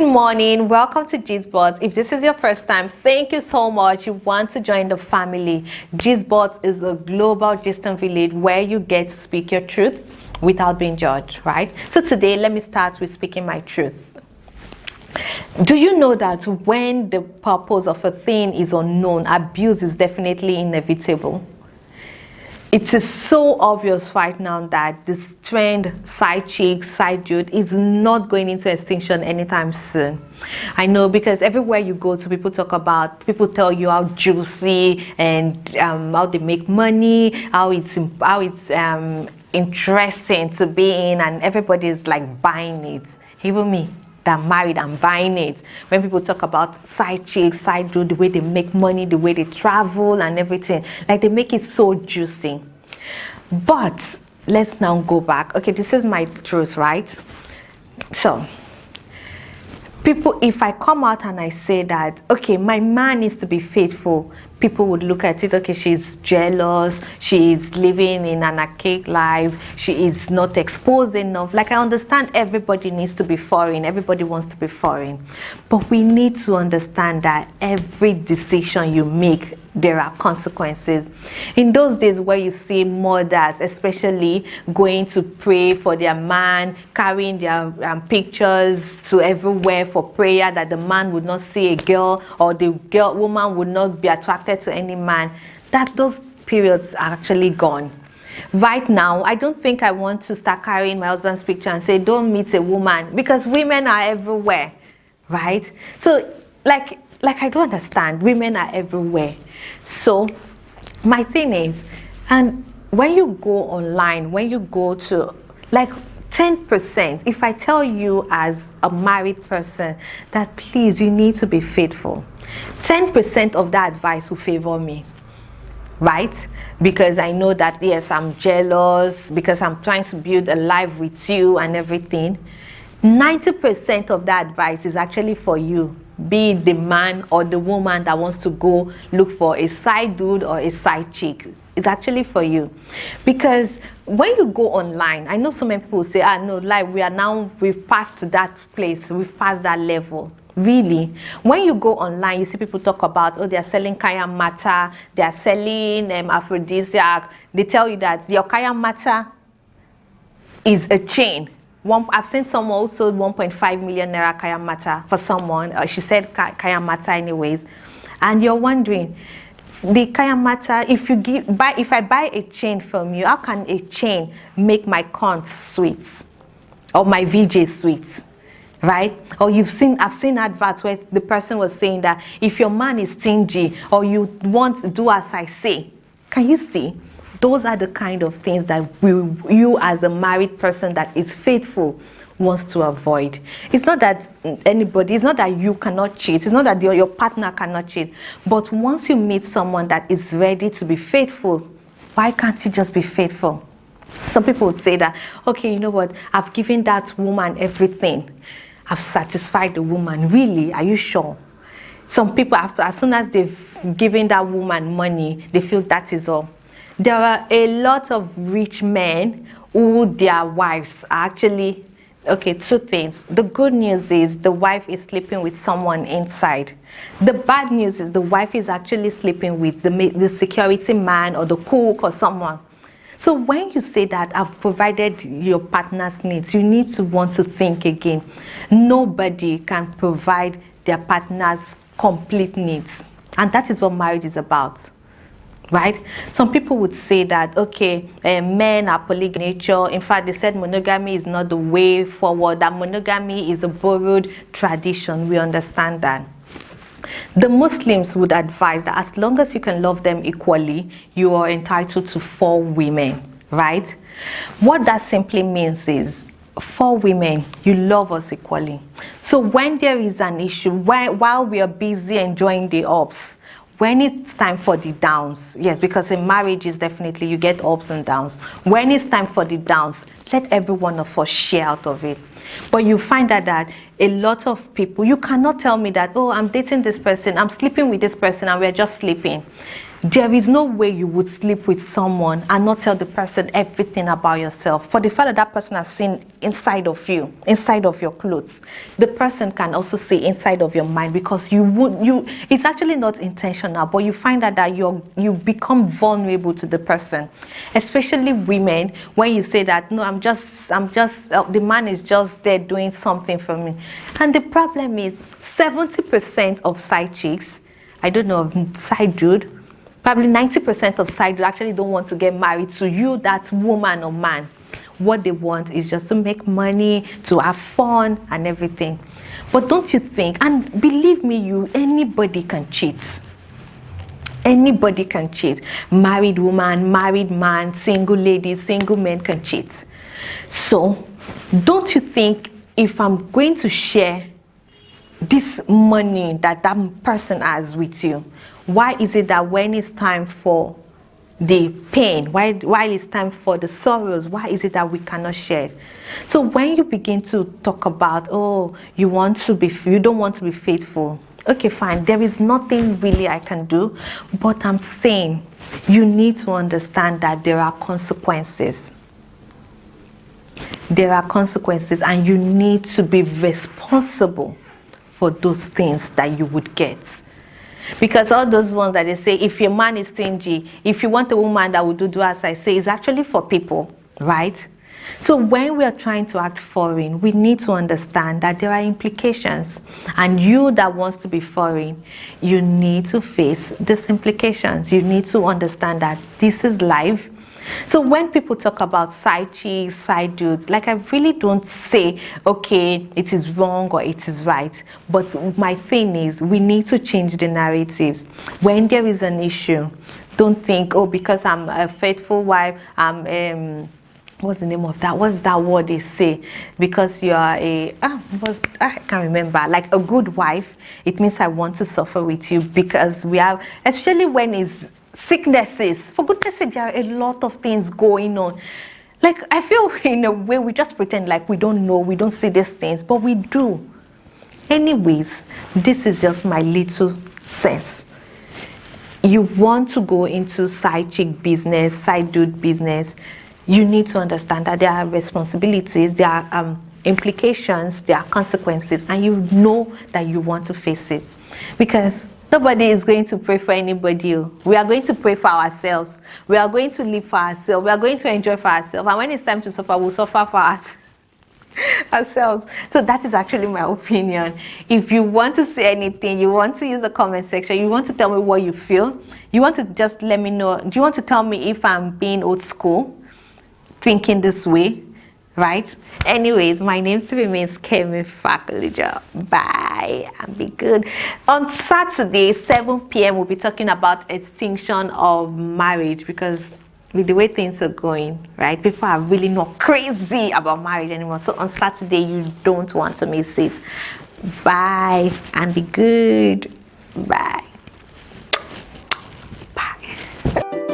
morning, welcome to Gbots. If this is your first time, thank you so much. You want to join the family. Gbots is a global distant village where you get to speak your truth without being judged, right? So today, let me start with speaking my truth. Do you know that when the purpose of a thing is unknown, abuse is definitely inevitable? It is so obvious right now that this trend, side chick, side dude, is not going into extinction anytime soon. I know, because everywhere you go to, people tell you how juicy and how they make money, how it's interesting to be in, and everybody is like buying it. Even me, that married, I'm buying it. When people talk about side chick, side dude, the way they make money, the way they travel and everything, like they make it so juicy. But let's now go back. Okay, this is my truth, right? So people, if I come out and I say that, okay, my man needs to be faithful, people would look at it, okay, she's jealous, she is living in an archaic life, she is not exposed enough. Like, I understand everybody needs to be foreign, everybody wants to be foreign, but we need to understand that every decision you make, there are consequences. In those days where you see mothers especially going to pray for their man, carrying their pictures to everywhere for prayer, that the man would not see a girl, or the woman would not be attracted to any man, that those periods are actually gone. Right now, I don't think I want to start carrying my husband's picture and say, don't meet a woman, because women are everywhere, right? So like I don't understand, women are everywhere. So my thing is, and when you go online, when you go to, like, 10%, if I tell you as a married person that please, you need to be faithful, 10% of that advice will favor me, right? Because I know that, yes, I'm jealous, because I'm trying to build a life with you and everything. 90% of that advice is actually for you, be it the man or the woman that wants to go look for a side dude or a side chick. It's actually for you. Because when you go online, I know so many people say, no, like, we've passed that place, we've passed that level. Really, when you go online, you see people talk about, oh, they're selling kaya mata, they're selling aphrodisiac. They tell you that your kaya mata is a chain. I've seen someone who sold 1.5 million naira kaya mata for someone. She said kaya mata anyways. And you're wondering, the kaya mata, if I buy a chain from you, how can a chain make my corn sweet or my VJ sweet? Right? Or I've seen adverts where the person was saying that if your man is stingy or you want to do as I say, can you see? Those are the kind of things that you as a married person that is faithful wants to avoid. It's not that it's not that you cannot cheat, it's not that your partner cannot cheat, but once you meet someone that is ready to be faithful, why can't you just be faithful? Some people would say that, okay, you know what, I've given that woman everything. I've satisfied the woman. Really? Are you sure? Some people, as soon as they've given that woman money, they feel that is all. There are a lot of rich men who their wives are actually, okay, two things. The good news is the wife is sleeping with someone inside. The bad news is the wife is actually sleeping with the security man or the cook or someone. So when you say that I've provided your partner's needs, you need to want to think again. Nobody can provide their partner's complete needs. And that is what marriage is about. Right? Some people would say that, okay, men are polygamy. In fact, they said monogamy is not the way forward, that monogamy is a borrowed tradition. We understand that. The Muslims would advise that as long as you can love them equally, you are entitled to 4 women, right? What that simply means is, 4 women, you love us equally. So when there is an issue, while we are busy enjoying the ups, when it's time for the downs, yes, because in marriages, definitely you get ups and downs. When it's time for the downs, let every one of us share out of it. But you find that a lot of people, you cannot tell me that, oh, I'm dating this person, I'm sleeping with this person, and we're just sleeping. There is no way you would sleep with someone and not tell the person everything about yourself. For the fact that that person has seen inside of you, inside of your clothes, the person can also see inside of your mind, because it's actually not intentional, but you find out that you become vulnerable to the person. Especially women, when you say that, no, I'm just the man is just there doing something for me. And the problem is 70% of side chicks, I don't know, side dude, probably 90% of side actually don't want to get married to you, that woman or man. What they want is just to make money, to have fun and everything. But don't you think, and believe me, anybody can cheat. Anybody can cheat. Married woman, married man, single lady, single men can cheat. So don't you think, if I'm going to share this money that person has with you, why is it that when it's time for the pain, while it's time for the sorrows, why is it that we cannot share? So when you begin to talk about, oh, you don't want to be faithful, okay, fine, there is nothing really I can do, but I'm saying you need to understand that there are consequences. There are consequences, and you need to be responsible for those things that you would get. Because all those ones that they say, if your man is stingy, if you want a woman that will do as I say, is actually for people, right? So when we are trying to act foreign, we need to understand that there are implications. And you that wants to be foreign, you need to face these implications. You need to understand that this is life. So when people talk about side chicks, side dudes, like, I really don't say, okay, it is wrong or it is right. But my thing is, we need to change the narratives. When there is an issue, don't think, oh, because I'm a faithful wife, what's the name of that? What's that word they say? Because you are I can't remember. Like a good wife, it means I want to suffer with you, because we have, especially when it's sicknesses. For goodness sake, there are a lot of things going on. Like, I feel in a way we just pretend like we don't know, we don't see these things, but we do. Anyways, this is just my little sense. You want to go into side chick business, side dude business, you need to understand that there are responsibilities, there are implications, there are consequences, and you know that you want to face it. Because nobody is going to pray for anybody. We are going to pray for ourselves. We are going to live for ourselves. We are going to enjoy for ourselves. And when it's time to suffer, we'll suffer for ourselves. So that is actually my opinion. If you want to say anything, you want to use the comment section, you want to tell me what you feel, you want to just let me know. Do you want to tell me if I'm being old school, thinking this way? Right? Anyways, my name still remains Kemi Fakulija. Bye and be good. On Saturday, 7 p.m., we'll be talking about extinction of marriage, because with the way things are going, right, people are really not crazy about marriage anymore. So on Saturday, you don't want to miss it. Bye and be good. Bye. Bye.